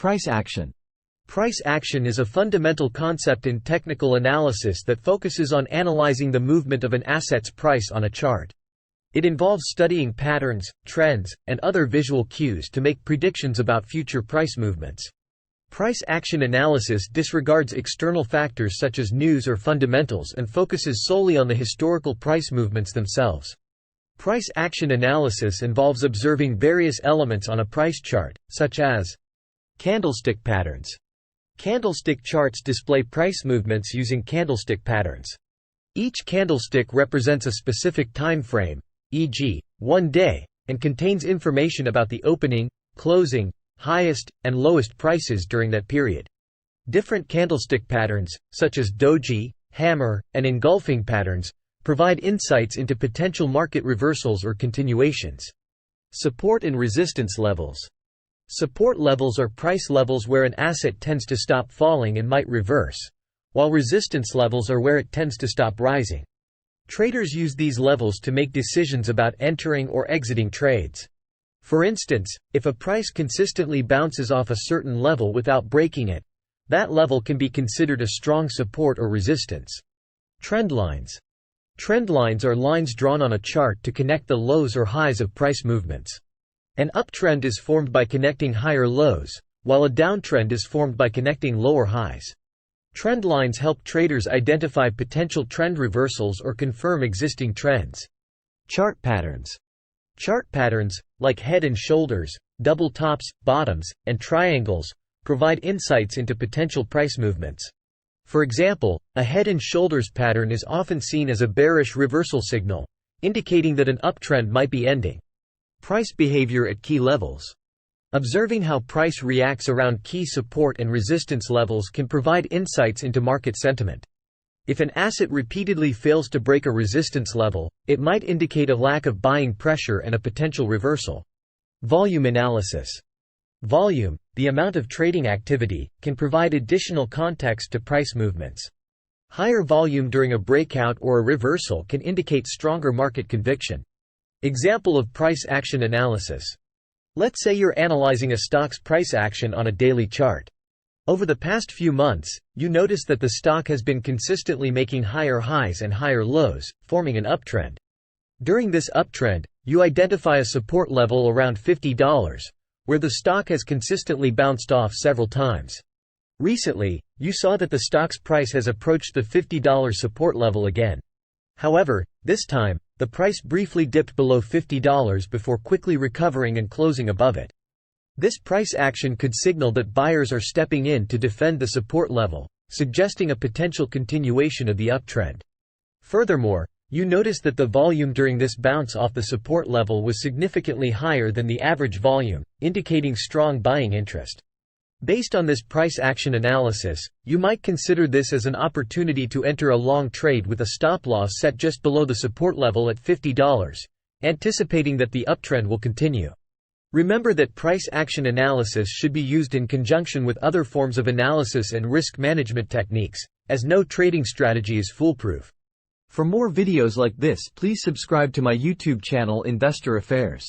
Price action. Price action is a fundamental concept in technical analysis that focuses on analyzing the movement of an asset's price on a chart. It involves studying patterns, trends, and other visual cues to make predictions about future price movements. Price action analysis disregards external factors such as news or fundamentals and focuses solely on the historical price movements themselves. Price action analysis involves observing various elements on a price chart, such as candlestick patterns. Candlestick charts display price movements using candlestick patterns. Each candlestick represents a specific time frame, e.g., 1 day, and contains information about the opening, closing, highest, and lowest prices during that period. Different candlestick patterns, such as doji, hammer, and engulfing patterns, provide insights into potential market reversals or continuations. Support and resistance levels. Support levels are price levels where an asset tends to stop falling and might reverse, while resistance levels are where it tends to stop rising. Traders use these levels to make decisions about entering or exiting trades. For instance, if a price consistently bounces off a certain level without breaking it, that level can be considered a strong support or resistance. Trend lines. Trend lines are lines drawn on a chart to connect the lows or highs of price movements. An uptrend is formed by connecting higher lows, while a downtrend is formed by connecting lower highs. Trend lines help traders identify potential trend reversals or confirm existing trends. Chart patterns. Chart patterns, like head and shoulders, double tops, bottoms, and triangles, provide insights into potential price movements. For example, a head and shoulders pattern is often seen as a bearish reversal signal, indicating that an uptrend might be ending. Price behavior at key levels. Observing how price reacts around key support and resistance levels can provide insights into market sentiment. If an asset repeatedly fails to break a resistance level, it might indicate a lack of buying pressure and a potential reversal. Volume analysis. Volume, the amount of trading activity, can provide additional context to price movements. Higher volume during a breakout or a reversal can indicate stronger market conviction. Example of price action analysis. Let's say you're analyzing a stock's price action on a daily chart. Over the past few months, you notice that the stock has been consistently making higher highs and higher lows, forming an uptrend. During this uptrend, you identify a support level around $50, where the stock has consistently bounced off several times. Recently, you saw that the stock's price has approached the $50 support level again. However, this time, the price briefly dipped below $50 before quickly recovering and closing above it. This price action could signal that buyers are stepping in to defend the support level, suggesting a potential continuation of the uptrend. Furthermore, you notice that the volume during this bounce off the support level was significantly higher than the average volume, indicating strong buying interest. Based on this price action analysis, you might consider this as an opportunity to enter a long trade with a stop loss set just below the support level at $50, anticipating that the uptrend will continue. Remember that price action analysis should be used in conjunction with other forms of analysis and risk management techniques, as no trading strategy is foolproof. For more videos like this, please subscribe to my YouTube channel Investor Affairs.